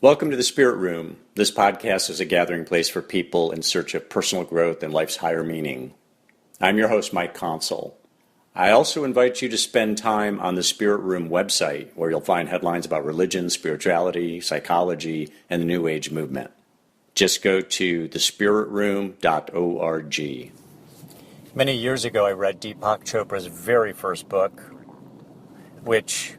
Welcome to the Spirit Room. This podcast is a gathering place for people in search of personal growth and life's higher meaning. I'm your host, Mike Consul. I also invite you to spend time on the Spirit Room website, where you'll find headlines about religion, spirituality, psychology, and the New Age movement. Just go to thespiritroom.org. Many years ago, I read Deepak Chopra's very first book, which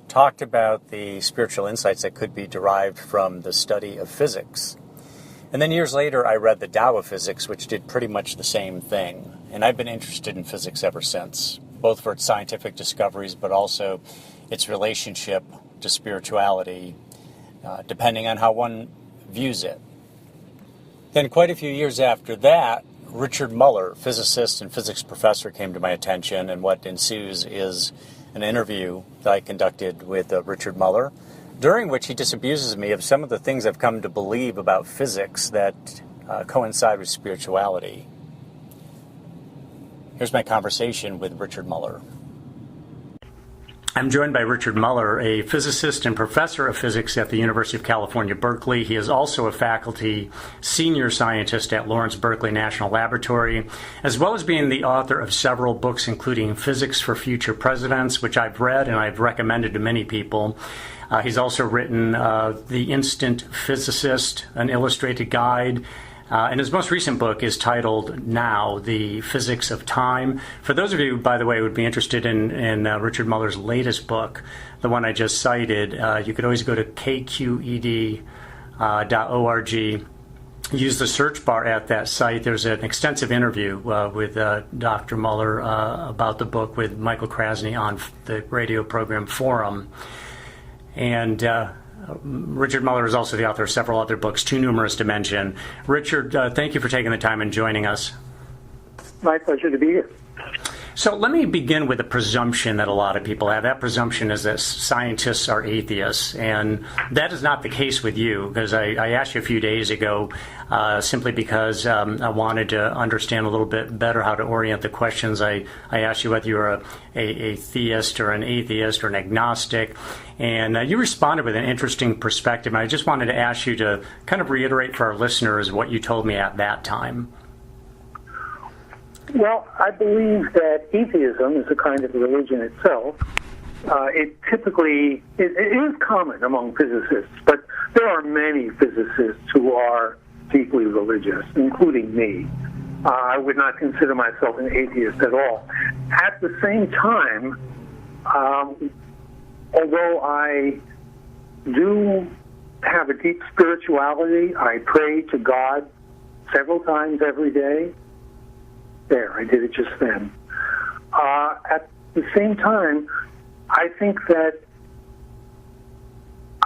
talked about the spiritual insights that could be derived from the study of physics. And then years later, I read The Tao of Physics, which did pretty much the same thing. And I've been interested in physics ever since, both for its scientific discoveries, but also its relationship to spirituality, depending on how one views it. Then quite a few years after that, Richard Muller, physicist and physics professor, came to my attention, and what ensues is an interview that I conducted with Richard Muller, during which he disabuses me of some of the things I've come to believe about physics that coincide with spirituality. Here's my conversation with Richard Muller. I'm joined by Richard Muller, a physicist and professor of physics at the University of California, Berkeley. He is also a faculty senior scientist at Lawrence Berkeley National Laboratory, as well as being the author of several books, including Physics for Future Presidents, which I've read and I've recommended to many people. He's also written The Instant Physicist, an illustrated guide. And his most recent book is titled Now, The Physics of Time. For those of you, by the way, who would be interested in Richard Muller's latest book, the one I just cited, you could always go to kqed.org. Use the search bar at that site. There's an extensive interview with Dr. Muller about the book with Michael Krasny on the radio program Forum. And Richard Muller is also the author of several other books, too numerous to mention. Richard, thank you for taking the time and joining us. My pleasure to be here. So let me begin with a presumption that a lot of people have. That presumption is that scientists are atheists, and that is not the case with you, because I asked you a few days ago simply because I wanted to understand a little bit better how to orient the questions. I asked you whether you were a theist or an atheist or an agnostic, and you responded with an interesting perspective. And I just wanted to ask you to kind of reiterate for our listeners what you told me at that time. Well, I believe that atheism is a kind of religion itself. It typically it is common among physicists, but there are many physicists who are deeply religious, including me. I would not consider myself an atheist at all. At the same time, although I do have a deep spirituality, I pray to God several times every day. There, I did it just then. At the same time, I think that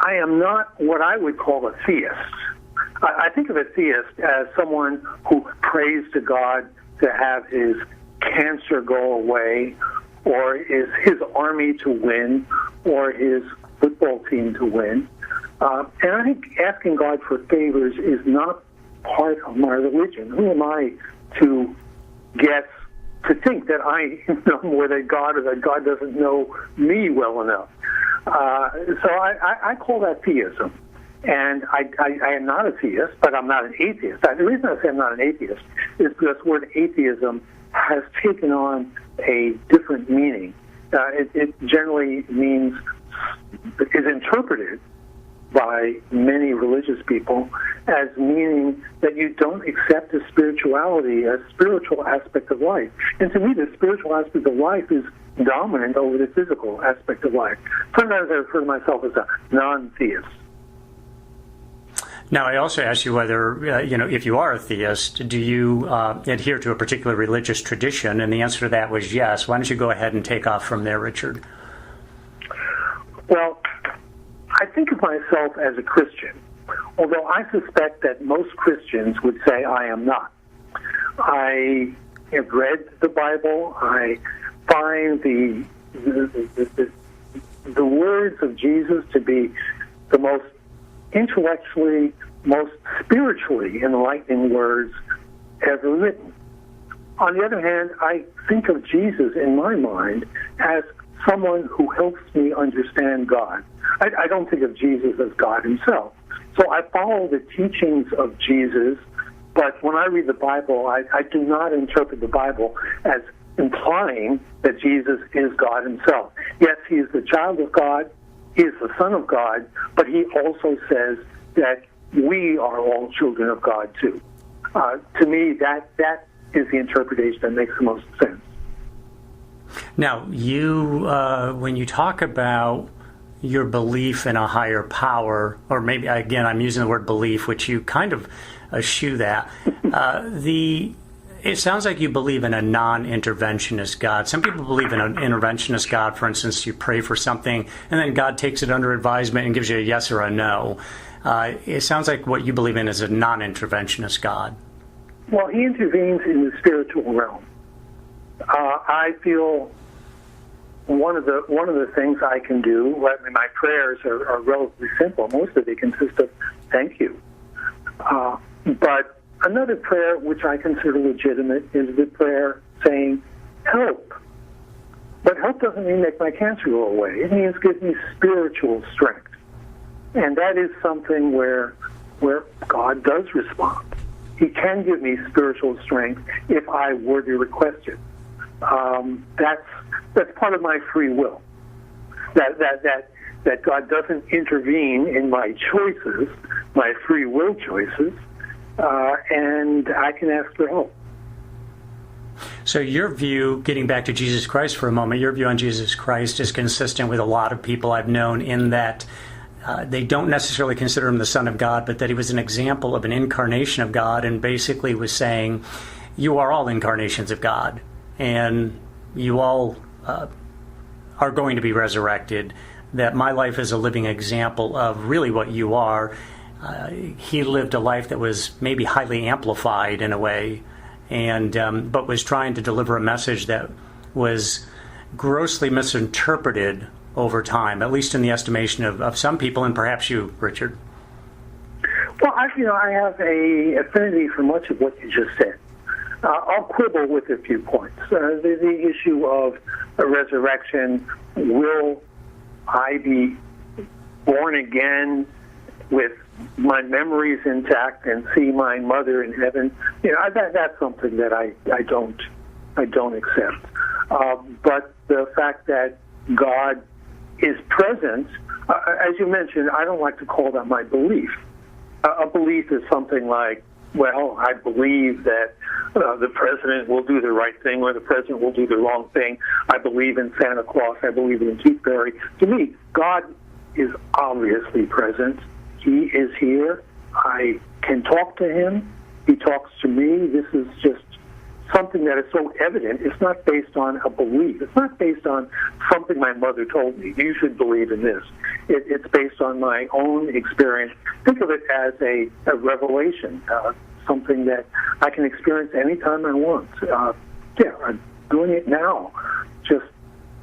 I am not what I would call a theist. I think of a theist as someone who prays to God to have his cancer go away, or is his army to win, or his football team to win. And I think asking God for favors is not part of my religion. Who am I to to think that I know more than God, or that God doesn't know me well enough? So I call that theism. And I am not a theist, but I'm not an atheist. The reason I say I'm not an atheist is because the word atheism has taken on a different meaning. It generally is interpreted by many religious people as meaning that you don't accept the spirituality as spiritual aspect of life. And to me, the spiritual aspect of life is dominant over the physical aspect of life. Sometimes I refer to myself as a non-theist. Now, I also asked you whether, if you are a theist, do you adhere to a particular religious tradition? And the answer to that was yes. Why don't you go ahead and take off from there, Richard? Well, I think of myself as a Christian, although I suspect that most Christians would say I am not. I have read the Bible. I find the words of Jesus to be the most intellectually, most spiritually enlightening words ever written. On the other hand, I think of Jesus in my mind as someone who helps me understand God. I don't think of Jesus as God himself, So I follow the teachings of Jesus, but when I read the Bible, I do not interpret the Bible as implying that Jesus is God himself. Yes, he is the child of God, he is the Son of God, but he also says that we are all children of God too. To me, that is the interpretation that makes the most sense. Now, you, when you talk about your belief in a higher power, or maybe, again, I'm using the word belief, which you kind of eschew that, it sounds like you believe in a non-interventionist God. Some people believe in an interventionist God. For instance, you pray for something, and then God takes it under advisement and gives you a yes or a no. It sounds like what you believe in is a non-interventionist God. Well, he intervenes in the spiritual realm. I feel one of the things I can do, my prayers are relatively simple. Most of it consists of thank you. But another prayer which I consider legitimate is the prayer saying help. But help doesn't mean make my cancer go away. It means give me spiritual strength. And that is something where God does respond. He can give me spiritual strength if I were to request it. That's part of my free will. That God doesn't intervene in my choices, my free will choices, and I can ask for help. So your view, getting back to Jesus Christ for a moment, your view on Jesus Christ is consistent with a lot of people I've known in that they don't necessarily consider him the Son of God, but that he was an example of an incarnation of God, and basically was saying, you are all incarnations of God, and you all are going to be resurrected, that my life is a living example of really what you are. He lived a life that was maybe highly amplified in a way, and but was trying to deliver a message that was grossly misinterpreted over time, at least in the estimation of some people, and perhaps you, Richard. Well, I have a affinity for much of what you just said. I'll quibble with a few points. The issue of a resurrection, will I be born again with my memories intact and see my mother in heaven? That's something that I don't accept. But the fact that God is present, as you mentioned, I don't like to call that my belief. A belief is something like, well, I believe that the president will do the right thing or the president will do the wrong thing. I believe in Santa Claus. I believe in Tooth Fairy. To me, God is obviously present. He is here. I can talk to him. He talks to me. This is just something that is so evident. It's not based on a belief. It's not based on something my mother told me. You should believe in this. It's based on my own experience. Think of it as a revelation, something that I can experience anytime I want. I'm doing it now just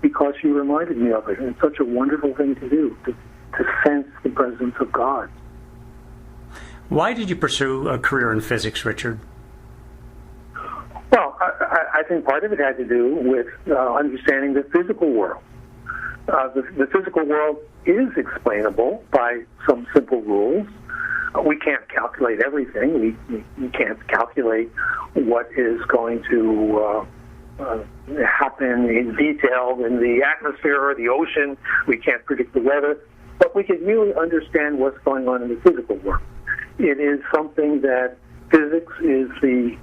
because you reminded me of it. And it's such a wonderful thing to do, to sense the presence of God. Why did you pursue a career in physics, Richard? Well, I think part of it had to do with understanding the physical world. The physical world is explainable by some simple rules. We can't calculate everything. We can't calculate what is going to happen in detail in the atmosphere or the ocean. We can't predict the weather. But we can really understand what's going on in the physical world. It is something that physics is the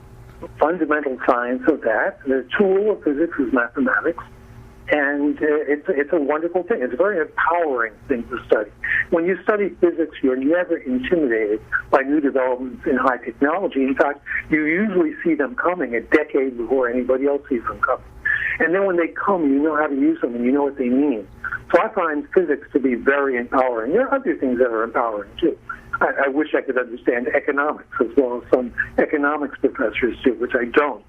fundamental science of that. The tool of physics is mathematics, and it's a wonderful thing. It's a very empowering thing to study. When you study physics, you're never intimidated by new developments in high technology. In fact, you usually see them coming a decade before anybody else sees them coming. And then when they come, you know how to use them and you know what they mean. So I find physics to be very empowering. There are other things that are empowering, too. I wish I could understand economics as well as some economics professors do, which I don't.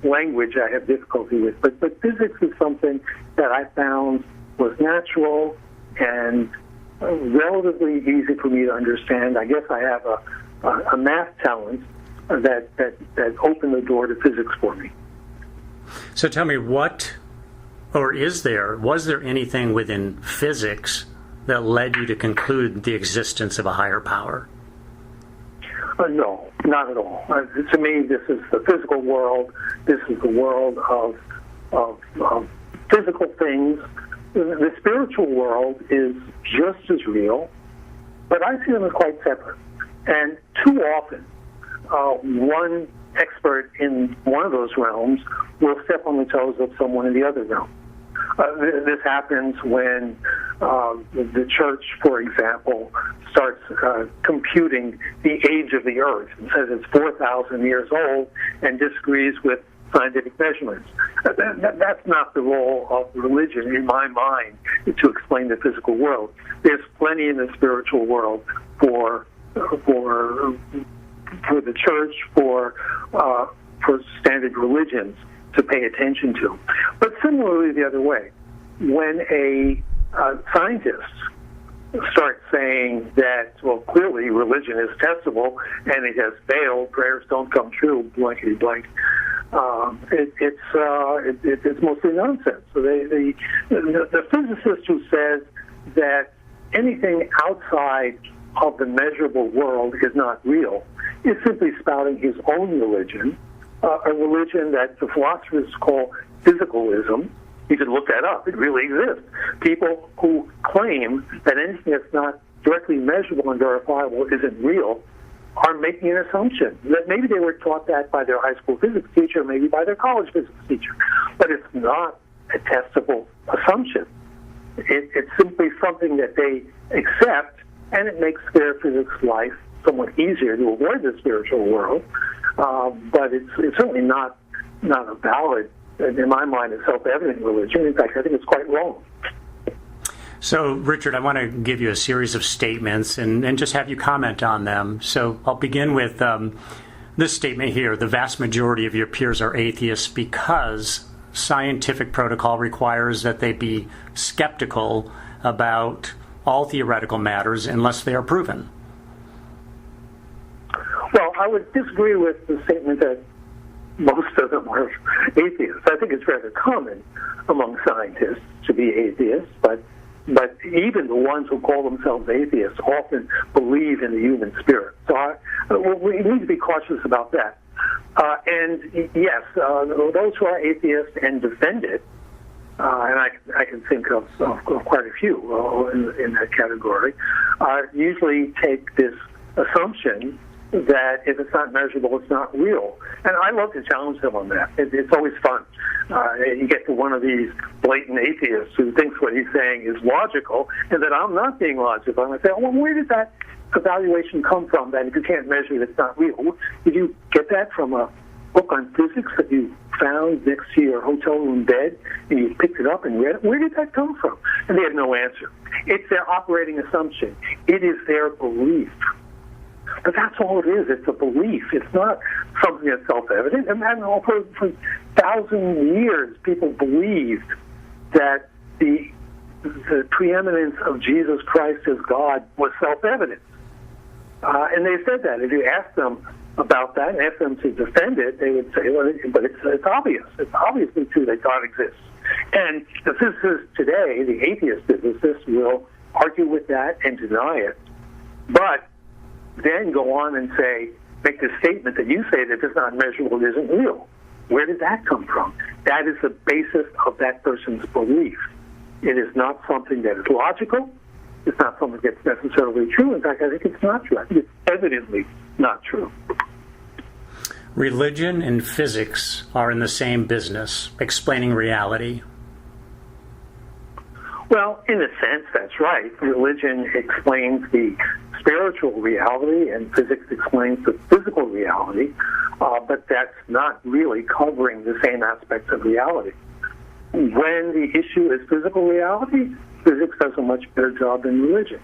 Language I have difficulty with. But physics is something that I found was natural and relatively easy for me to understand. I guess I have a math talent that opened the door to physics for me. So tell me, was there anything within physics that led you to conclude the existence of a higher power? No, not at all. To me, this is the physical world. This is the world of physical things. The spiritual world is just as real, but I see them as quite separate. And too often, one expert in one of those realms will step on the toes of someone in the other realm. This happens when the church, for example, starts computing the age of the earth and says it's 4,000 years old and disagrees with scientific measurements. That's not the role of religion, in my mind, to explain the physical world. There's plenty in the spiritual world for the church, for standard religions to pay attention to. But similarly, the other way, when a scientist starts saying that, well, clearly religion is testable and it has failed, prayers don't come true, blankety blank, it's mostly nonsense. So the physicist who says that anything outside of the measurable world is not real is simply spouting his own religion, a religion that the philosophers call physicalism. You can look that up. It really exists. People who claim that anything that's not directly measurable and verifiable isn't real are making an assumption that maybe they were taught that by their high school physics teacher, maybe by their college physics teacher. But it's not a testable assumption. It's simply something that they accept, and it makes their physics life somewhat easier to avoid the spiritual world. But it's certainly not a valid, in my mind, a self-evident religion. In fact, I think it's quite wrong. So, Richard, I want to give you a series of statements and just have you comment on them. So I'll begin with this statement here. The vast majority of your peers are atheists because scientific protocol requires that they be skeptical about all theoretical matters unless they are proven. Well, I would disagree with the statement that most of them are atheists. I think it's rather common among scientists to be atheists, but even the ones who call themselves atheists often believe in the human spirit. So we need to be cautious about that. And yes, those who are atheists and defend it, and I can think of quite a few in that category, usually take this assumption that if it's not measurable, it's not real. And I love to challenge them on that. It's always fun. You get to one of these blatant atheists who thinks what he's saying is logical, and that I'm not being logical. And I say, well, where did that evaluation come from, that if you can't measure it, it's not real? Did you get that from a book on physics that you found next to your hotel room bed, and you picked it up and read it? Where did that come from? And they have no answer. It's their operating assumption. It is their belief. But that's all it is. It's a belief. It's not something that's self-evident. And for 1,000 years, people believed that the preeminence of Jesus Christ as God was self-evident. And they said that. If you ask them about that and ask them to defend it, they would say, well, but it's obvious. It's obviously true that God exists. And the physicists today, the atheist physicists, will argue with that and deny it. But then go on and make the statement that you say that it's not measurable, it isn't real. Where did that come from? That is the basis of that person's belief. It is not something that is logical. It's not something that's necessarily true. In fact, I think it's not true. I think it's evidently not true. Religion and physics are in the same business, explaining reality. Well, in a sense, that's right. Religion explains the spiritual reality, and physics explains the physical reality, but that's not really covering the same aspects of reality. When the issue is physical reality, physics does a much better job than religion.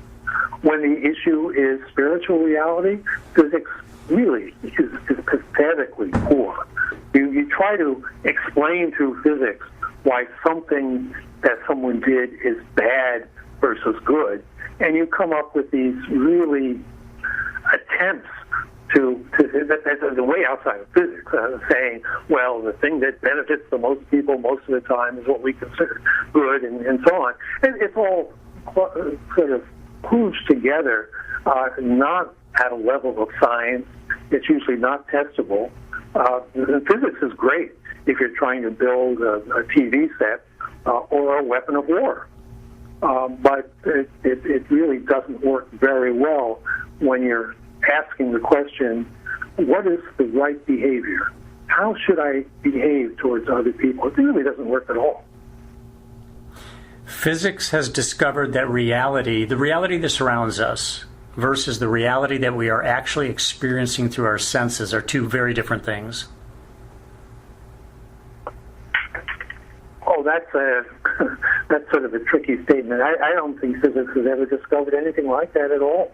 When the issue is spiritual reality, physics really is pathetically poor. You try to explain through physics why something that someone did is bad versus good, and you come up with these really attempts that's the way outside of physics, saying, well, the thing that benefits the most people most of the time is what we consider good, and so on. And it's all sort of kludged together, not at a level of science. It's usually not testable. Physics is great if you're trying to build a TV set or a weapon of war. But it really doesn't work very well when you're asking the question, what is the right behavior? How should I behave towards other people? It really doesn't work at all. Physics has discovered that reality, the reality that surrounds us, versus the reality that we are actually experiencing through our senses are two very different things. Oh, that's sort of a tricky statement. I don't think physics has ever discovered anything like that at all.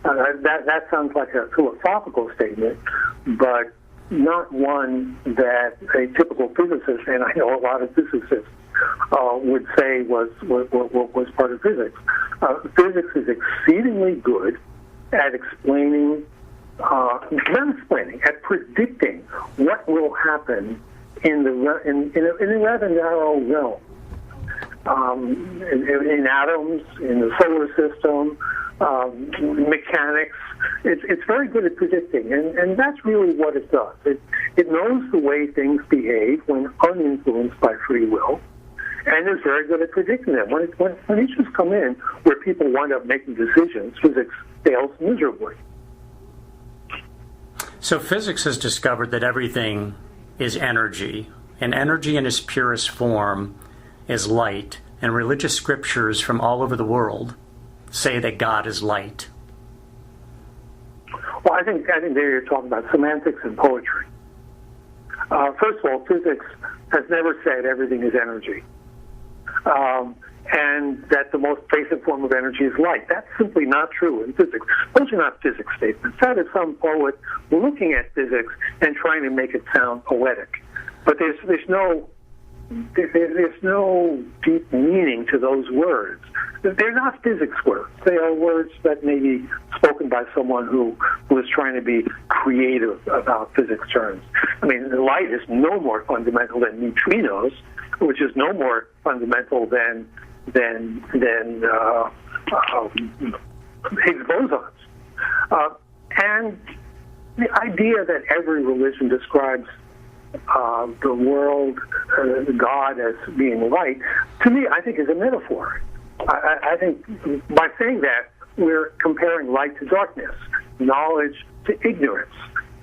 That sounds like a philosophical statement, but not one that a typical physicist, and I know a lot of physicists, would say was part of physics. Physics is exceedingly good at explaining, at predicting what will happen in a rather narrow realm. In atoms, in the solar system, mechanics, it's very good at predicting, and that's really what it does. It knows the way things behave when uninfluenced by free will, and is very good at predicting them. When issues come in where people wind up making decisions, physics fails miserably. So physics has discovered that everything is energy, and energy in its purest form is light, and religious scriptures from all over the world say that God is light. Well, I think there you're talking about semantics and poetry. First of all, physics has never said everything is energy, and that the most basic form of energy is light. That's simply not true in physics. Those are not physics statements. That is some poet looking at physics and trying to make it sound poetic. But there's no deep meaning to those words. They're not physics words. They are words that may be spoken by someone who is trying to be creative about physics terms. I mean, light is no more fundamental than neutrinos, which is no more fundamental than Higgs bosons. And the idea that every religion describes the world, God as being light, to me, I think is a metaphor. I think by saying that, we're comparing light to darkness, knowledge to ignorance,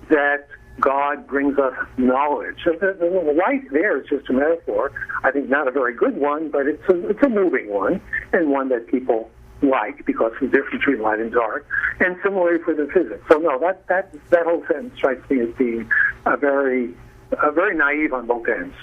that God brings us knowledge. So the light there is just a metaphor. I think not a very good one, but it's a moving one, and one that people like because of the difference between light and dark. And similarly for the physics. So no, that whole sentence strikes me as being very naive on both ends.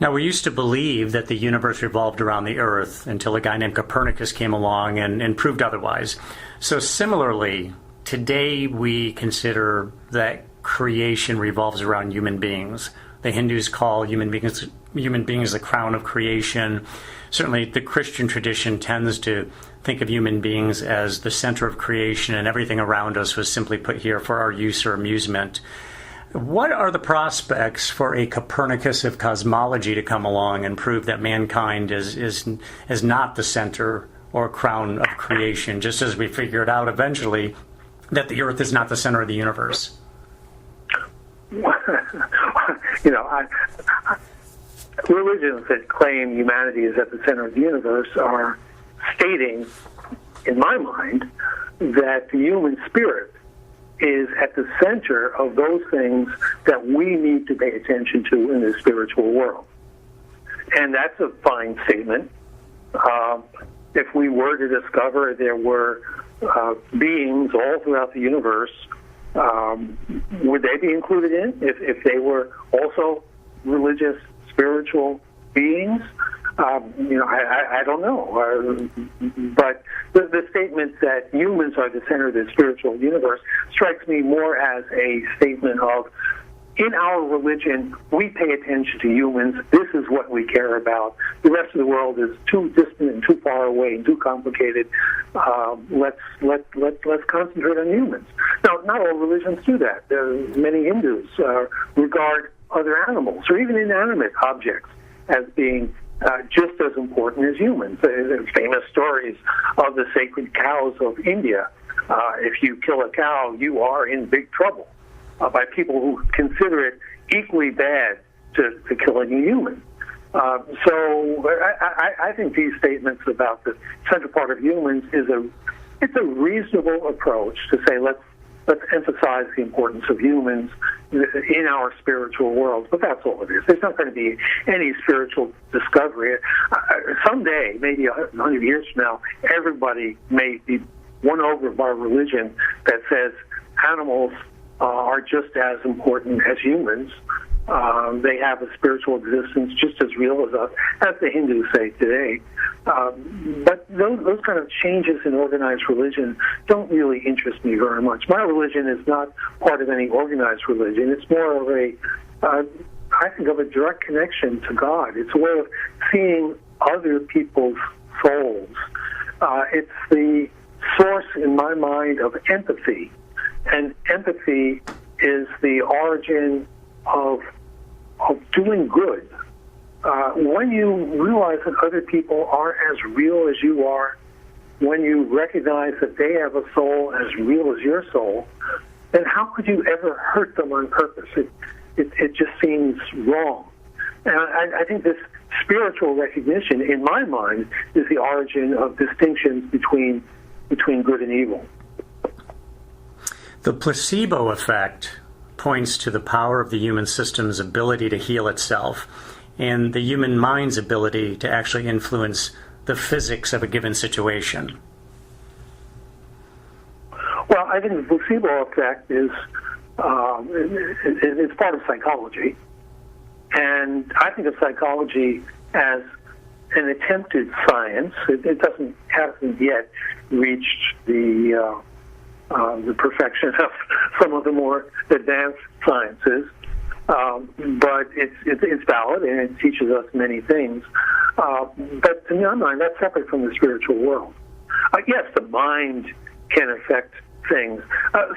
Now, we used to believe that the universe revolved around the Earth until a guy named Copernicus came along and proved otherwise. So similarly, today we consider that creation revolves around human beings. The Hindus call human beings the crown of creation. Certainly the Christian tradition tends to think of human beings as the center of creation, and everything around us was simply put here for our use or amusement. What are the prospects for a Copernicus of cosmology to come along and prove that mankind is not the center or crown of creation, just as we figured out eventually that the Earth is not the center of the universe? Religions that claim humanity is at the center of the universe are stating, in my mind, that the human spirit is at the center of those things that we need to pay attention to in the spiritual world. And that's a fine statement. If we were to discover there were beings all throughout the universe, would they be included in if they were also religious, spiritual beings? I don't know. But the statement that humans are the center of the spiritual universe strikes me more as a statement of, in our religion, we pay attention to humans. This is what we care about. The rest of the world is too distant and too far away and too complicated. Let's concentrate on humans. Now, not all religions do that. Many Hindus regard other animals or even inanimate objects as being just as important as humans. There's famous stories of the sacred cows of India. If you kill a cow, you are in big trouble by people who consider it equally bad to killing a human. So I think these statements about the central part of humans it's a reasonable approach to say let's emphasize the importance of humans in our spiritual world. But that's all it is. There's not going to be any spiritual discovery. Someday, maybe 100 years from now, everybody may be won over by religion that says animals are just as important as humans. They have a spiritual existence just as real as us, as the Hindus say today. But those kind of changes in organized religion don't really interest me very much. My religion is not part of any organized religion. It's more of I think of a direct connection to God. It's a way of seeing other people's souls. It's the source, in my mind, of empathy. And empathy is the origin of doing good. When you realize that other people are as real as you are, when you recognize that they have a soul as real as your soul, then how could you ever hurt them on purpose? It just seems wrong. And I think this spiritual recognition, in my mind, is the origin of distinctions between good and evil. The placebo effect points to the power of the human system's ability to heal itself and the human mind's ability to actually influence the physics of a given situation. Well, I think the placebo effect is it's part of psychology. And I think of psychology as an attempted science. It hasn't yet reached the perfection of some of the more advanced sciences, but it's valid and it teaches us many things. But in my mind, that's separate from the spiritual world. Yes, the mind can affect things.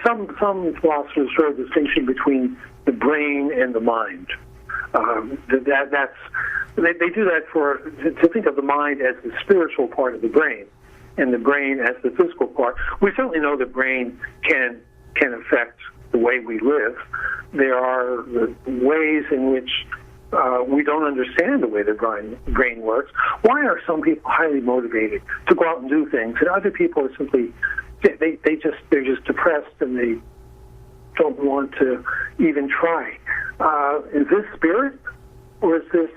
Some philosophers draw a distinction between the brain and the mind. They do that to think of the mind as the spiritual part of the brain, and the brain as the physical part. We certainly know the brain can affect the way we live. There are ways in which we don't understand the way the brain works. Why are some people highly motivated to go out and do things, and other people are simply they're just depressed and they don't want to even try? Is this spirit, or is this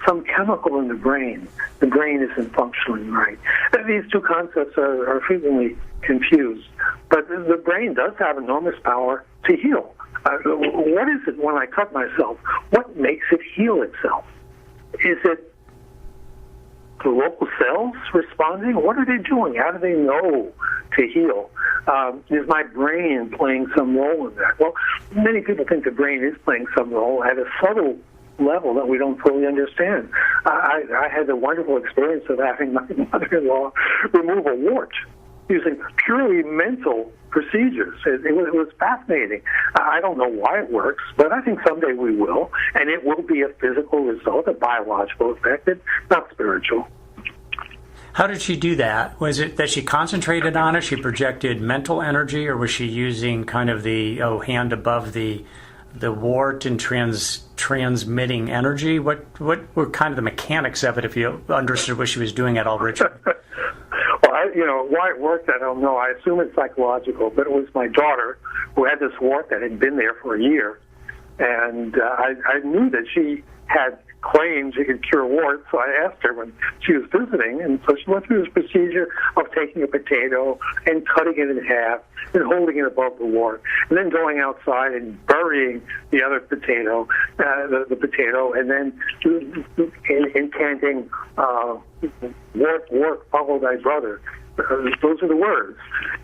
some chemical in the brain? The brain isn't functioning right. These two concepts are frequently confused. But the brain does have enormous power to heal. What is it when I cut myself? What makes it heal itself? Is it the local cells responding? What are they doing? How do they know to heal? Is my brain playing some role in that? Well, many people think the brain is playing some role at a subtle level that we don't fully understand. I had the wonderful experience of having my mother-in-law remove a wart using purely mental procedures. It was fascinating. I don't know why it works, but I think someday we will, and it will be a physical result, a biological effect, not spiritual. How did she do that? Was it that she concentrated on it, she projected mental energy, or was she using kind of the hand above the wart and transmitting energy? What were kind of the mechanics of it, if you understood what she was doing at all, Richard? Well, why it worked, I don't know. I assume it's psychological, but it was my daughter who had this wart that had been there for a year, and I knew that she had claimed she could cure warts, so I asked her when she was visiting, and so she went through this procedure of taking a potato and cutting it in half and holding it above the wart, and then going outside and burying the other potato, the potato, and then incanting wart, follow thy brother. Those are the words.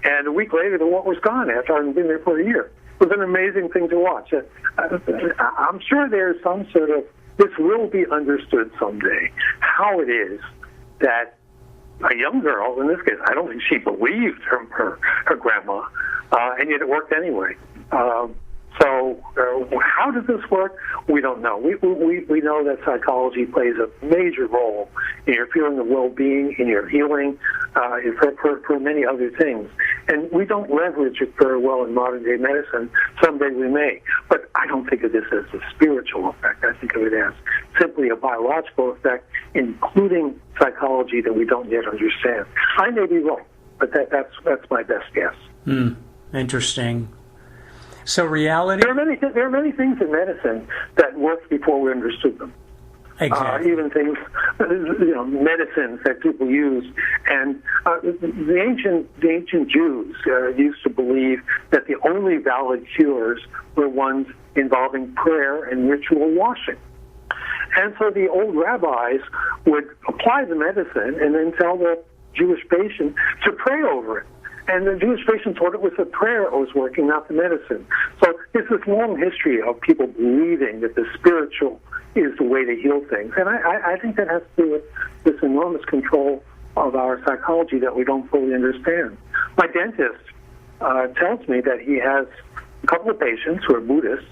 And a week later, the wart was gone after I had been there for a year. It was an amazing thing to watch. I'm sure there's some sort of, this will be understood someday, how it is that a young girl, in this case, I don't think she believed her grandma, and yet it worked anyway. So How does this work? We don't know. We know that psychology plays a major role in your feeling of well-being, in your healing, for many other things. And we don't leverage it very well in modern-day medicine. Someday we may. But I don't think of this as a spiritual effect. I think of it as simply a biological effect, including psychology that we don't yet understand. I may be wrong, but that's my best guess. Interesting. So reality... There are many things in medicine that worked before we understood them. Exactly. Even things, medicines that people use. And the ancient Jews used to believe that the only valid cures were ones involving prayer and ritual washing. And so the old rabbis would apply the medicine and then tell the Jewish patient to pray over it. And the Jewish patient thought it was the prayer that was working, not the medicine. So there's this long history of people believing that the spiritual is the way to heal things. And I think that has to do with this enormous control of our psychology that we don't fully understand. My dentist tells me that he has a couple of patients who are Buddhists,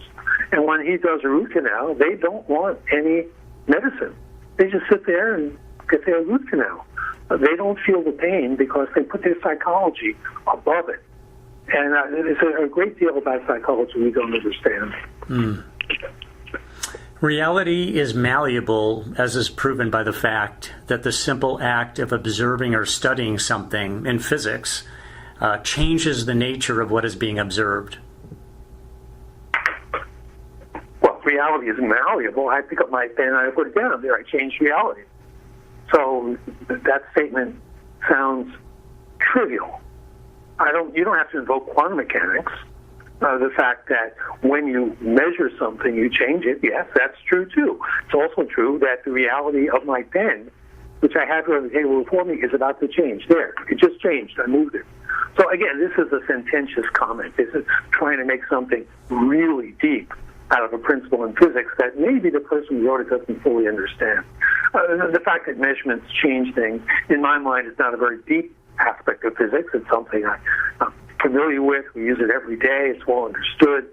and when he does a root canal, they don't want any medicine. They just sit there and get their root canal. They don't feel the pain because they put their psychology above it. And there's a great deal about psychology we don't understand. Reality is malleable, as is proven by the fact that the simple act of observing or studying something in physics changes the nature of what is being observed. Well, reality is malleable. I pick up my pen and I put it down there. I change reality. So that statement sounds trivial. You don't have to invoke quantum mechanics. The fact that when you measure something, you change it, yes, that's true too. It's also true that the reality of my pen, which I have here on the table before me, is about to change. There, it just changed. I moved it. So again, this is a sententious comment. This is trying to make something really deep out of a principle in physics that maybe the person who wrote it doesn't fully understand. The fact that measurements change things, in my mind, is not a very deep aspect of physics. It's something I'm familiar with. We use it every day. It's well understood.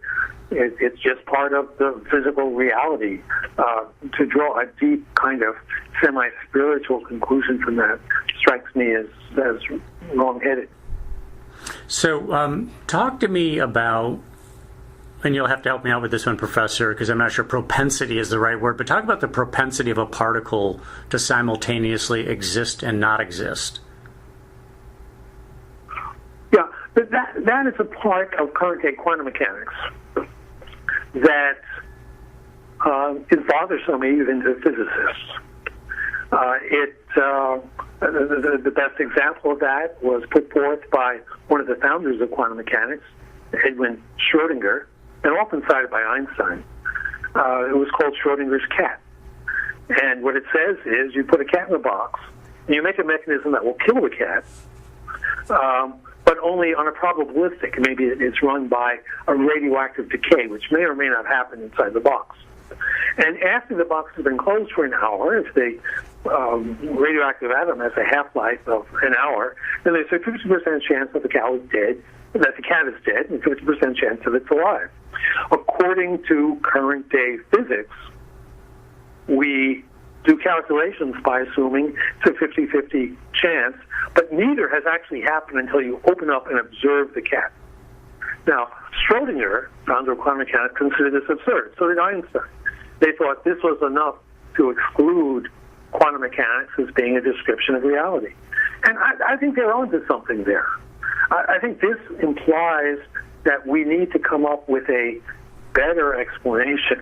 It's just part of the physical reality. To draw a deep kind of semi-spiritual conclusion from that strikes me as wrong-headed. So talk to me about, and you'll have to help me out with this one, Professor, because I'm not sure propensity is the right word, but talk about the propensity of a particle to simultaneously exist and not exist. Yeah, but that is a part of current-day quantum mechanics that is bothersome even to physicists. The best example of that was put forth by one of the founders of quantum mechanics, Edwin Schrodinger, and often cited by Einstein. It was called Schrodinger's cat. And what it says is you put a cat in a box, and you make a mechanism that will kill the cat, but only on a probabilistic. Maybe it's run by a radioactive decay, which may or may not happen inside the box. And after the box has been closed for an hour, if the radioactive atom has a half-life of an hour, then there's a 50% chance that the cat is dead, and a 50% chance that it's alive. According to current-day physics, we do calculations by assuming it's a 50-50 chance, but neither has actually happened until you open up and observe the cat. Now, Schrodinger, founder of quantum mechanics, considered this absurd. So did Einstein. They thought this was enough to exclude quantum mechanics as being a description of reality. And I think they're onto something there. I think this implies that we need to come up with a better explanation.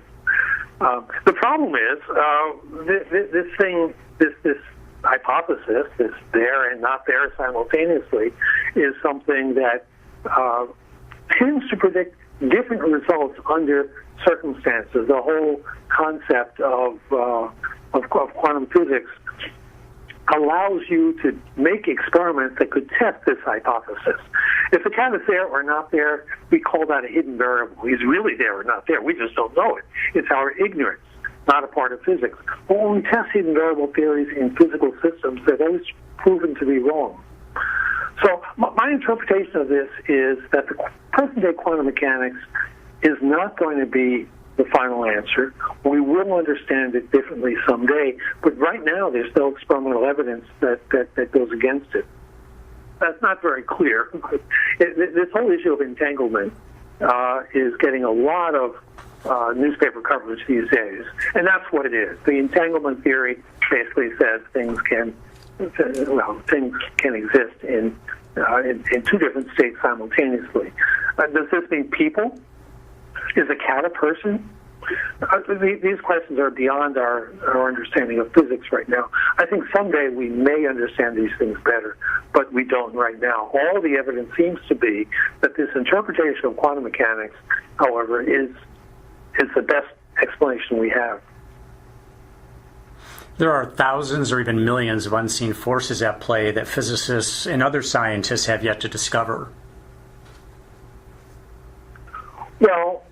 The problem is this hypothesis, this there and not there simultaneously, is something that tends to predict different results under circumstances. The whole concept of quantum physics allows you to make experiments that could test this hypothesis. If the cat is there or not there, we call that a hidden variable. He's really there or not there. We just don't know it. It's our ignorance, not a part of physics. But when we test hidden variable theories in physical systems, they're always proven to be wrong. So my interpretation of this is that the present-day quantum mechanics is not going to be the final answer. We will understand it differently someday, but right now there's no experimental evidence that goes against it. That's not very clear. This whole issue of entanglement is getting a lot of newspaper coverage these days, and that's what it is. The entanglement theory basically says things can exist in two different states simultaneously. Does this mean people? Is a cat a person? These questions are beyond our understanding of physics right now. I think someday we may understand these things better, but we don't right now. All the evidence seems to be that this interpretation of quantum mechanics, however, is the best explanation we have. There are thousands or even millions of unseen forces at play that physicists and other scientists have yet to discover. Well,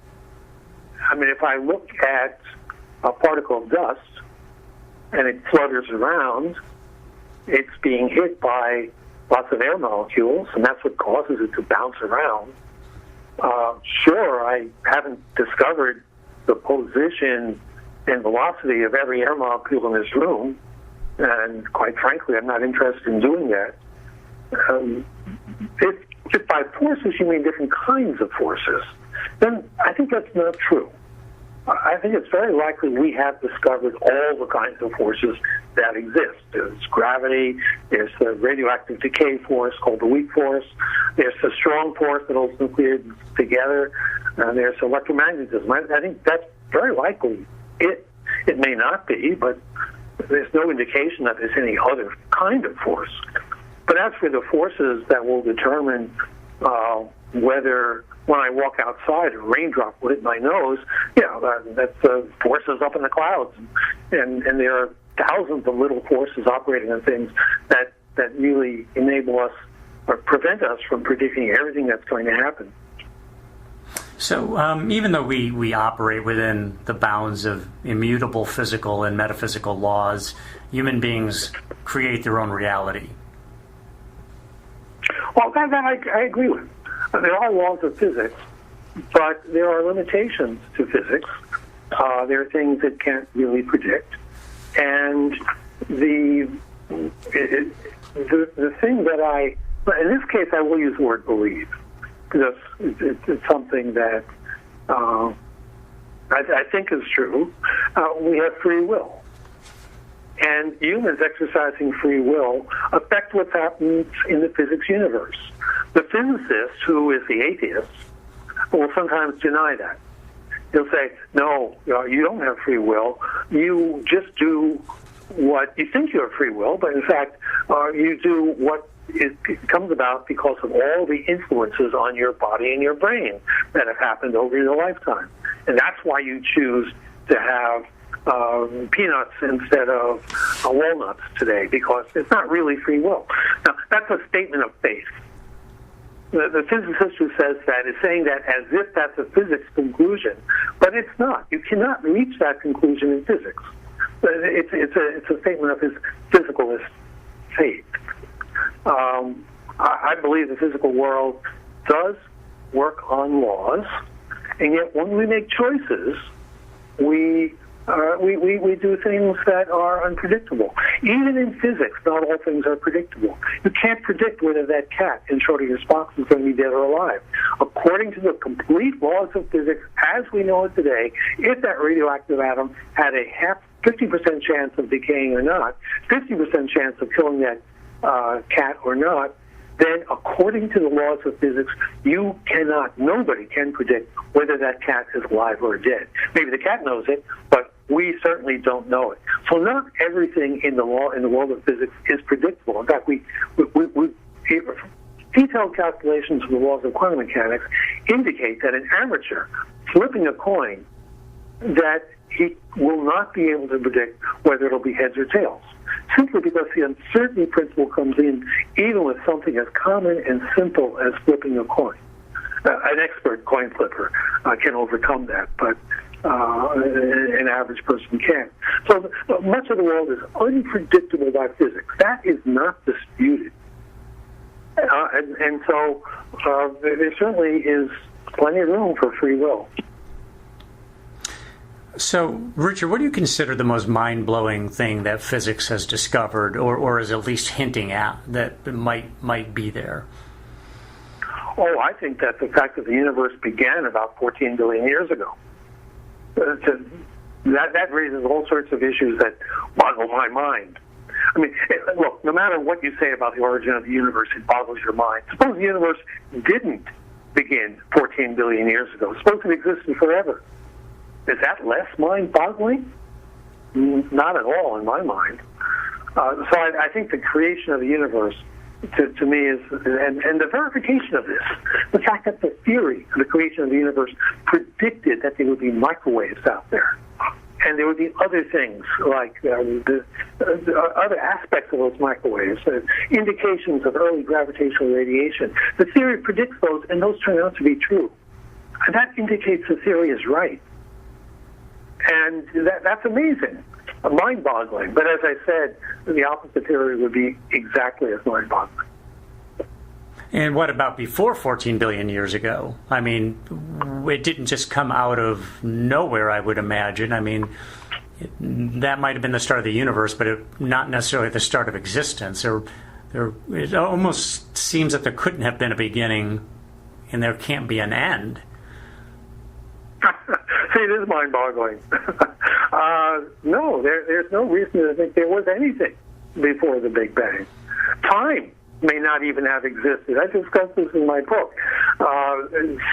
I mean, if I look at a particle of dust and it flutters around, it's being hit by lots of air molecules, and that's what causes it to bounce around. Sure, I haven't discovered the position and velocity of every air molecule in this room, and quite frankly, I'm not interested in doing that. If by forces you mean different kinds of forces, then I think that's not true. I think it's very likely we have discovered all the kinds of forces that exist. There's gravity, there's the radioactive decay force called the weak force, there's the strong force that holds nuclear together, and there's electromagnetism. I think that's very likely it. It may not be, but there's no indication that there's any other kind of force. But as for the forces that will determine whether when I walk outside a raindrop will hit my nose, that's forces up in the clouds. And there are thousands of little forces operating on things that really enable us or prevent us from predicting everything that's going to happen. So even though we operate within the bounds of immutable physical and metaphysical laws, human beings create their own reality. Well, that I agree with. There are laws of physics, but there are limitations to physics. There are things it can't really predict. And the thing that in this case, I will use the word believe, because it's something that I think is true. We have free will. And humans exercising free will affect what happens in the physics universe. The physicist, who is the atheist, will sometimes deny that. He'll say, no, you don't have free will. You just do what you think you have free will, but in fact, you do what it comes about because of all the influences on your body and your brain that have happened over your lifetime. And that's why you choose to have peanuts instead of walnuts today, because it's not really free will. Now, that's a statement of faith. The physicist who says that is saying that as if that's a physics conclusion, but it's not. You cannot reach that conclusion in physics. It's a statement of his physicalist faith. I believe the physical world does work on laws, and yet when we make choices, we do things that are unpredictable. Even in physics, not all things are predictable. You can't predict whether that cat in Schrodinger's box is going to be dead or alive. According to the complete laws of physics as we know it today, if that radioactive atom had a 50% chance of decaying or not, 50% chance of killing that cat or not, then according to the laws of physics, nobody can predict whether that cat is alive or dead. Maybe the cat knows it, but we certainly don't know it. So not everything in the world of physics is predictable. In fact, we detailed calculations of the laws of quantum mechanics indicate that an amateur flipping a coin, that he will not be able to predict whether it'll be heads or tails, simply because the uncertainty principle comes in even with something as common and simple as flipping a coin. An expert coin flipper can overcome that, but an average person can't. So much of the world is unpredictable by physics. That is not disputed. And so there certainly is plenty of room for free will. So, Richard, what do you consider the most mind-blowing thing that physics has discovered, or is at least hinting at, that might be there? Oh, I think that the fact that the universe began about 14 billion years ago. That raises all sorts of issues that boggle my mind. I mean, look, no matter what you say about the origin of the universe, it boggles your mind. Suppose the universe didn't begin 14 billion years ago. Suppose it existed forever. Is that less mind-boggling? Not at all in my mind. So I think the creation of the universe, to me, is, and the verification of this, the fact that the theory of the creation of the universe predicted that there would be microwaves out there. And there would be other things like the other aspects of those microwaves, indications of early gravitational radiation. The theory predicts those, and those turn out to be true. And that indicates the theory is right. And that's amazing, mind-boggling. But as I said, the opposite theory would be exactly as mind-boggling. And what about before 14 billion years ago? I mean, it didn't just come out of nowhere, I would imagine. I mean, that might have been the start of the universe, but not necessarily the start of existence. It almost seems that there couldn't have been a beginning, and there can't be an end. See, it is mind-boggling. No, there's no reason to think there was anything before the Big Bang. Time may not even have existed. I discussed this in my book.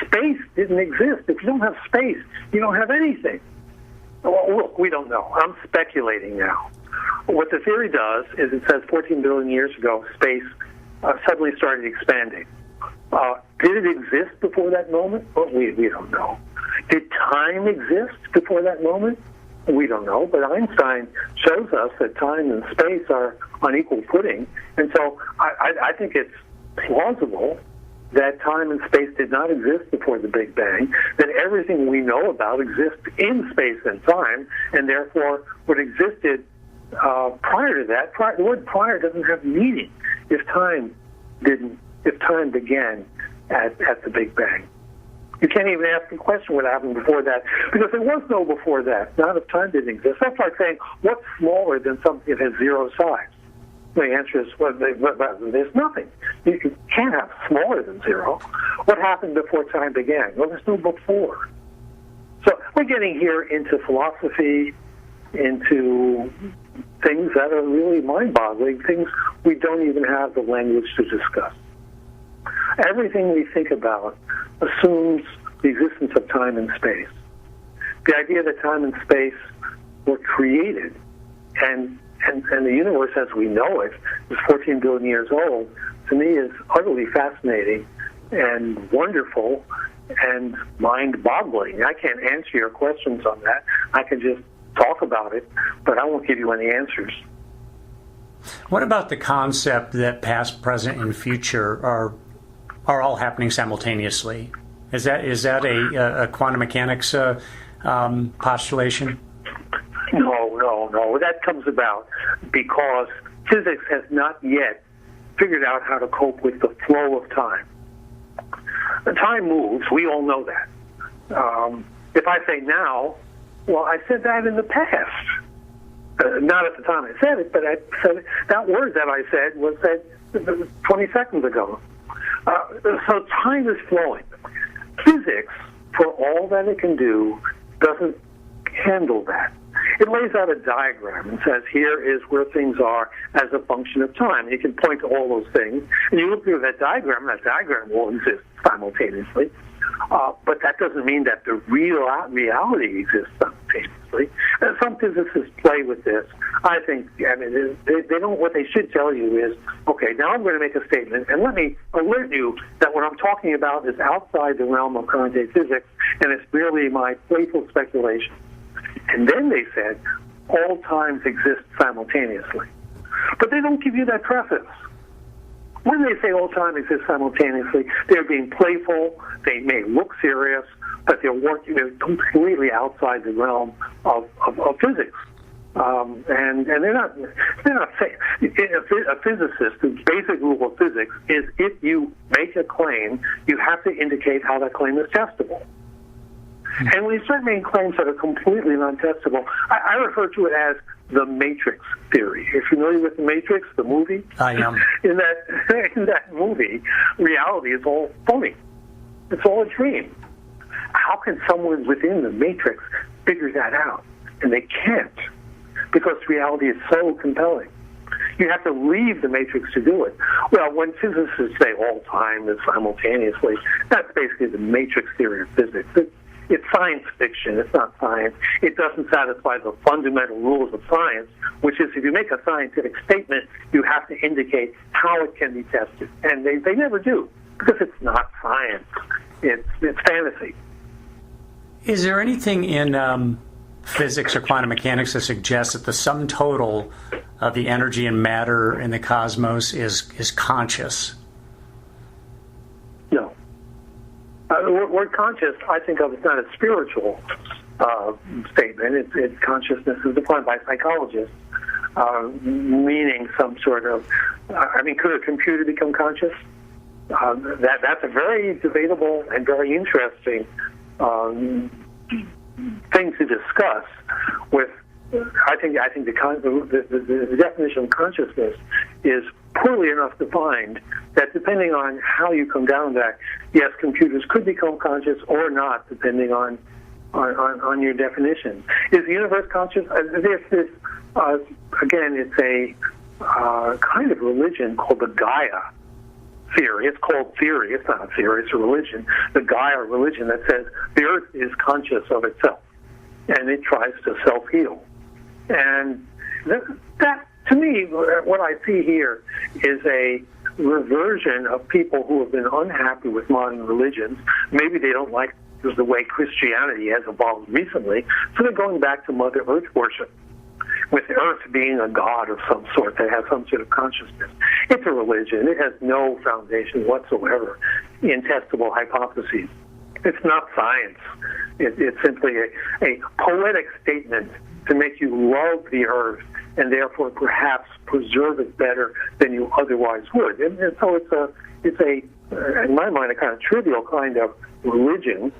Space didn't exist. If you don't have space, you don't have anything. Well, look, we don't know. I'm speculating now. What the theory does is it says 14 billion years ago, space suddenly started expanding. Did it exist before that moment? Well, we don't know. Did time exist before that moment? We don't know, but Einstein shows us that time and space are on equal footing, and so I think it's plausible that time and space did not exist before the Big Bang, that everything we know about exists in space and time, and therefore what existed prior to that, the word prior doesn't have meaning if time began at the Big Bang. You can't even ask the question what happened before that, because there was no before that. Not if time didn't exist. That's like saying, what's smaller than something that has zero size? The answer is, well, there's nothing. You can't have smaller than zero. What happened before time began? Well, there's no before. So we're getting here into philosophy, into things that are really mind-boggling, things we don't even have the language to discuss. Everything we think about assumes the existence of time and space. The idea that time and space were created and the universe as we know it is 14 billion years old, to me is utterly fascinating and wonderful and mind-boggling. I can't answer your questions on that. I can just talk about it, but I won't give you any answers. What about the concept that past, present, and future are all happening simultaneously? Is that a quantum mechanics postulation? No. That comes about because physics has not yet figured out how to cope with the flow of time. The time moves. We all know that. If I say now, well, I said that in the past. Not at the time I said it, but I said it. That word that I said was said 20 seconds ago. So time is flowing. Physics, for all that it can do, doesn't handle that. It lays out a diagram and says, here is where things are as a function of time. You can point to all those things, and you look through that diagram will exist simultaneously. But that doesn't mean that the reality exists simultaneously. And some physicists play with this. I mean, they don't. What they should tell you is, okay, now I'm going to make a statement, and let me alert you that what I'm talking about is outside the realm of current day physics, and it's merely my playful speculation. And then they said, all times exist simultaneously. But they don't give you that preface. When they say all time exists simultaneously, they're being playful, they may look serious, but they're completely outside the realm of physics. And they're not saying, a physicist, the basic rule of physics is if you make a claim, you have to indicate how that claim is testable. And when you start making claims that are completely non-testable, I refer to it as the Matrix theory. You're familiar with the Matrix, the movie? I am. In that movie, reality is all phony. It's all a dream. How can someone within the Matrix figure that out? And they can't, because reality is so compelling. You have to leave the Matrix to do it. Well, when physicists say all time is simultaneously, that's basically the Matrix theory of physics. It's science fiction. It's not science. It doesn't satisfy the fundamental rules of science, which is if you make a scientific statement, you have to indicate how it can be tested. And they never do, because it's not science. It's fantasy. Is there anything in physics or quantum mechanics that suggests that the sum total of the energy and matter in the cosmos is conscious? No. The word conscious, I think of as not a spiritual statement. It's consciousness is defined by psychologists, meaning some sort of, could a computer become conscious? That's a very debatable and very interesting thing to discuss. With, I think the definition of consciousness is poorly enough defined that depending on how you come down that, yes, computers could become conscious or not, depending on your definition. Is the universe conscious? Again, it's a kind of religion called the Gaia theory. It's called theory. It's not a theory. It's a religion. The Gaia religion that says the Earth is conscious of itself, and it tries to self-heal. And that, to me, what I see here is a reversion of people who have been unhappy with modern religions. Maybe they don't like the way Christianity has evolved recently, so they're going back to Mother Earth worship, with Earth being a god of some sort that has some sort of consciousness. It's a religion. It has no foundation whatsoever in testable hypotheses. It's not science. It's simply a poetic statement to make you love the Earth and therefore perhaps preserve it better than you otherwise would. And so it's a, in my mind, a kind of trivial kind of religion,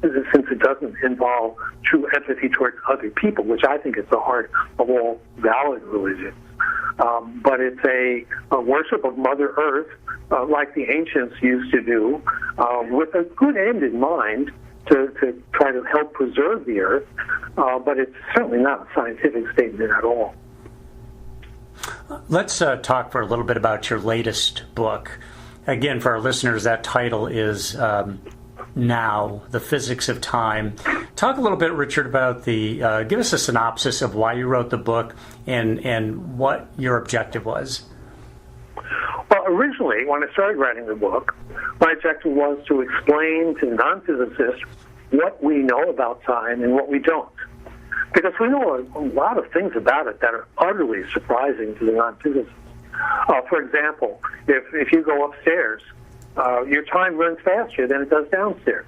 since it doesn't involve true empathy towards other people, which I think is the heart of all valid religions. But it's a worship of Mother Earth, like the ancients used to do, with a good end in mind to try to help preserve the Earth. But it's certainly not a scientific statement at all. Let's talk for a little bit about your latest book. Again, for our listeners, that title is Now, The Physics of Time. Talk a little bit, Richard, about give us a synopsis of why you wrote the book and what your objective was. Well, originally, when I started writing the book, my objective was to explain to non-physicists what we know about time and what we don't. Because we know a lot of things about it that are utterly surprising to the non-physicists. For example, if you go upstairs, your time runs faster than it does downstairs.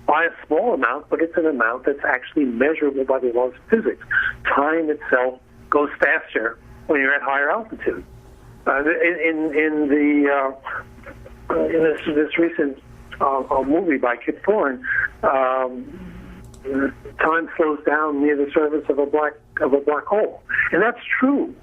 By a small amount, but it's an amount that's actually measurable by the laws of physics. Time itself goes faster when you're at higher altitude. In this recent movie by Kip Thorne, time slows down near the surface of a black hole, and that's true.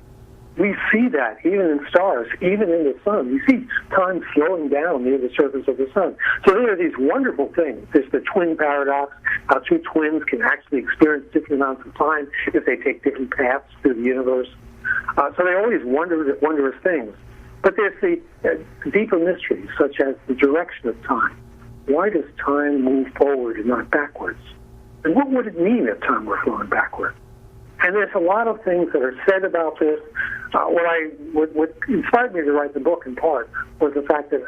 We see that even in stars, even in the sun. We see time slowing down near the surface of the sun. So there are these wonderful things. There's the twin paradox, how two twins can actually experience different amounts of time if they take different paths through the universe. So they're always wondrous things. But there's the deeper mysteries, such as the direction of time. Why does time move forward and not backwards? And what would it mean if time were flowing backward? And there's a lot of things that are said about this. What inspired me to write the book, in part, was the fact that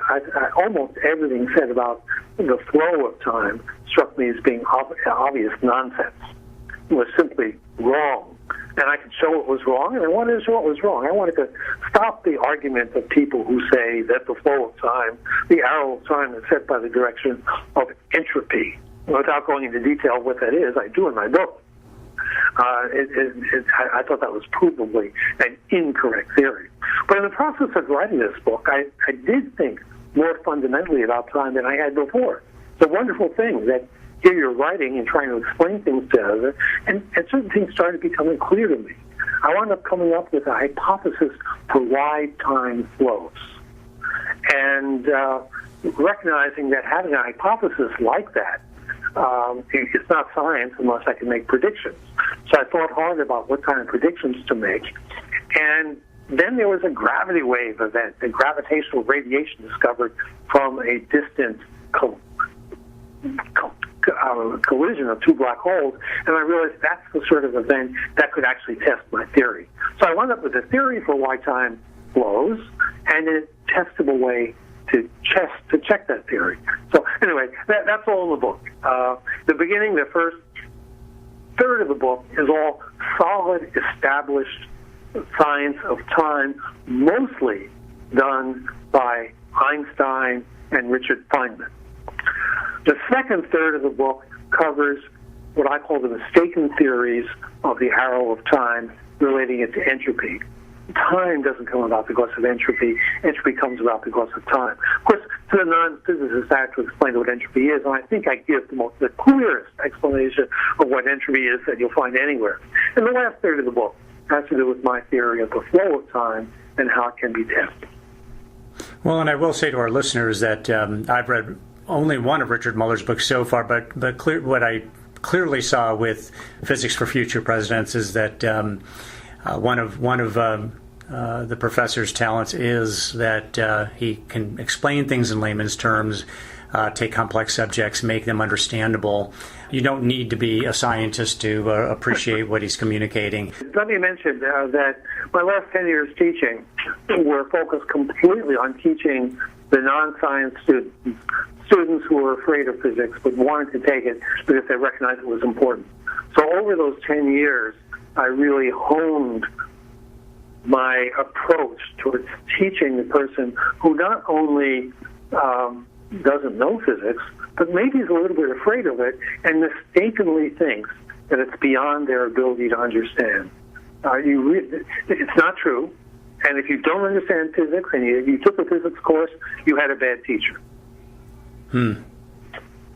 almost everything said about the flow of time struck me as being obvious nonsense. It was simply wrong. And I could show it was wrong, and I wanted to show it was wrong. I wanted to stop the argument of people who say that the flow of time, the arrow of time, is set by the direction of entropy. Without going into detail what that is, I do in my book. I thought that was provably an incorrect theory. But in the process of writing this book, I did think more fundamentally about time than I had before. It's a wonderful thing that here you're writing and trying to explain things to others, and certain things started becoming clear to me. I wound up coming up with a hypothesis for why time flows. And recognizing that having a hypothesis like that, it's not science unless I can make predictions. So I thought hard about what kind of predictions to make. And then there was a gravity wave event, a gravitational radiation discovered from a distant collision of two black holes, and I realized that's the sort of event that could actually test my theory. So I wound up with a theory for why time flows, and a testable way to check that theory. So anyway, that's all in the book. The beginning, the first third of the book, is all solid, established science of time, mostly done by Einstein and Richard Feynman. The second third of the book covers what I call the mistaken theories of the arrow of time, relating it to entropy. Time doesn't come about because of entropy. Entropy comes about because of time. Of course, to the non-physicist, I have to explain what entropy is, and I think I give the clearest explanation of what entropy is that you'll find anywhere. And the last third of the book has to do with my theory of the flow of time and how it can be tested. Well, and I will say to our listeners that I've read only one of Richard Muller's books so far, but what I clearly saw with Physics for Future Presidents is that one of the professor's talents is that he can explain things in layman's terms, take complex subjects, make them understandable. You don't need to be a scientist to appreciate what he's communicating. Let me mention that my last 10 years teaching were focused completely on teaching the non-science students who were afraid of physics but wanted to take it because they recognized it was important. So over those 10 years, I really honed my approach towards teaching the person who not only doesn't know physics, but maybe is a little bit afraid of it and mistakenly thinks that it's beyond their ability to understand. It's not true. And if you don't understand physics and you took a physics course, you had a bad teacher.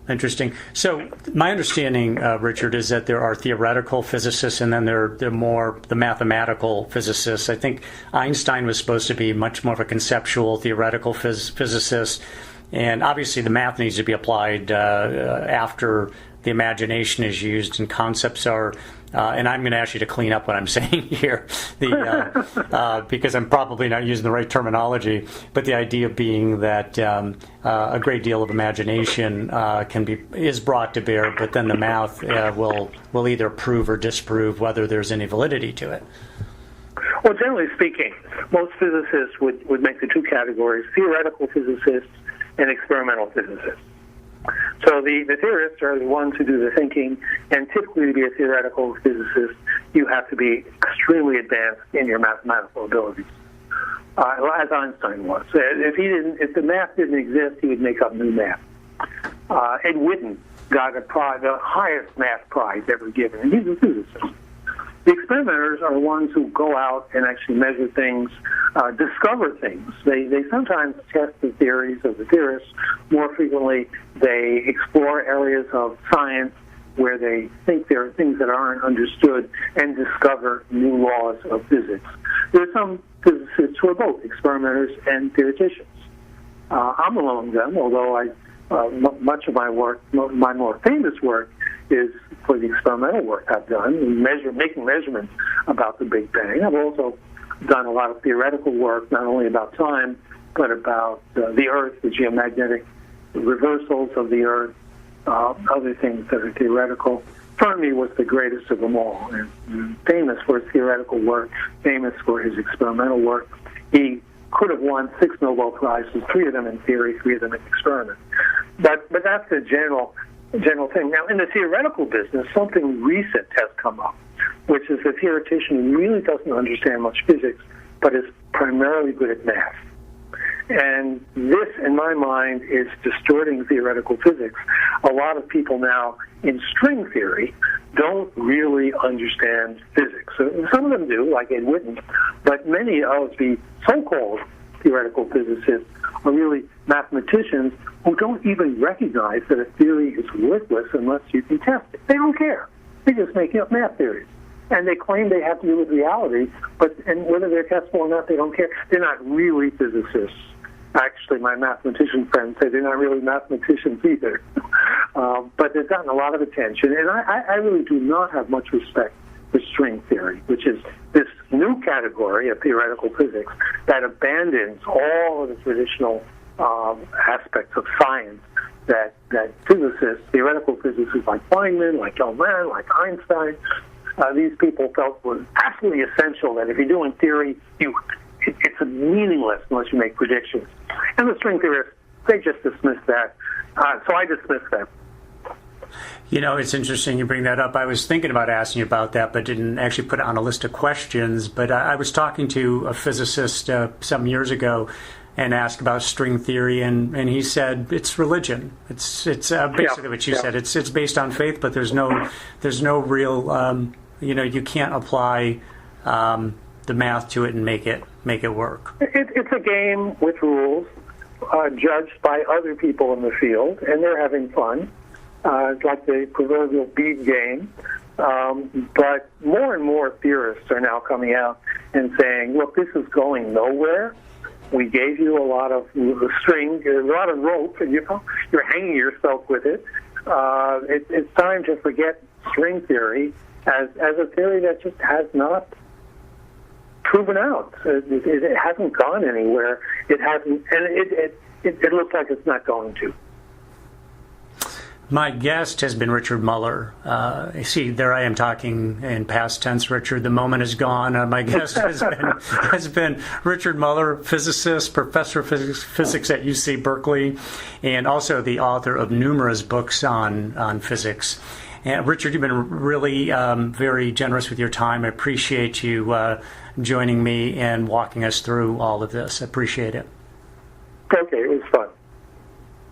Interesting. So my understanding, Richard, is that there are theoretical physicists and then there are more the mathematical physicists. I think Einstein was supposed to be much more of a conceptual, theoretical physicist. And obviously the math needs to be applied after the imagination is used and concepts are, and I'm going to ask you to clean up what I'm saying here, because I'm probably not using the right terminology, but the idea being that a great deal of imagination is brought to bear, but then the math will either prove or disprove whether there's any validity to it. Well, generally speaking, most physicists would make the two categories, theoretical physicists and experimental physicists. So the theorists are the ones who do the thinking, and typically to be a theoretical physicist, you have to be extremely advanced in your mathematical abilities, as Einstein was. If the math didn't exist, he would make up new math. Ed Witten got the highest math prize ever given, and he's a physicist. The experimenters are the ones who go out and actually measure things, discover things. They sometimes test the theories of the theorists. More frequently, they explore areas of science where they think there are things that aren't understood and discover new laws of physics. There are some physicists who are both experimenters and theoreticians. I'm among them, although much of my work, my more famous work, is for the experimental work I've done, making measurements about the Big Bang. I've also done a lot of theoretical work, not only about time, but about the Earth, the geomagnetic reversals of the Earth, other things that are theoretical. Fermi was the greatest of them all, and famous for his theoretical work, famous for his experimental work. He could have won 6 Nobel Prizes, 3 of them in theory, 3 of them in experiment. But that's the general thing. Now, in the theoretical business, something recent has come up, which is the theoretician really doesn't understand much physics, but is primarily good at math. And this, in my mind, is distorting theoretical physics. A lot of people now in string theory don't really understand physics. So some of them do, like Ed Witten, but many of the so-called theoretical physicists are really mathematicians who don't even recognize that a theory is worthless unless you can test it. They don't care. They're just making up math theories. And they claim they have to do with reality, and whether they're testable or not, they don't care. They're not really physicists. Actually, my mathematician friends say they're not really mathematicians either. But they've gotten a lot of attention, and I really do not have much respect for string theory, which is this new category of theoretical physics that abandons all of the traditional aspects of science that physicists, theoretical physicists like Feynman, like Kelvin, like Einstein, these people felt was absolutely essential that if you're doing theory, it's meaningless unless you make predictions. And the string theorists, they just dismiss that. So I dismiss them. You know, it's interesting you bring that up. I was thinking about asking you about that, but didn't actually put it on a list of questions. But I was talking to a physicist some years ago and asked about string theory, and he said it's religion. It's basically what you said. It's based on faith, but there's no real you can't apply the math to it and make it work. It's a game with rules judged by other people in the field, and they're having fun. It's like the proverbial bead game. But more and more theorists are now coming out and saying, look, this is going nowhere. We gave you a lot of string, a lot of rope, and you're hanging yourself with it. It's time to forget string theory as a theory that just has not proven out. It hasn't gone anywhere. It hasn't, and it looks like it's not going to. My guest has been Richard Muller. See, there I am talking in past tense, Richard. The moment is gone. My guest has been Richard Muller, physicist, professor of physics at UC Berkeley, and also the author of numerous books on physics. And Richard, you've been really very generous with your time. I appreciate you joining me and walking us through all of this. I appreciate it. Okay,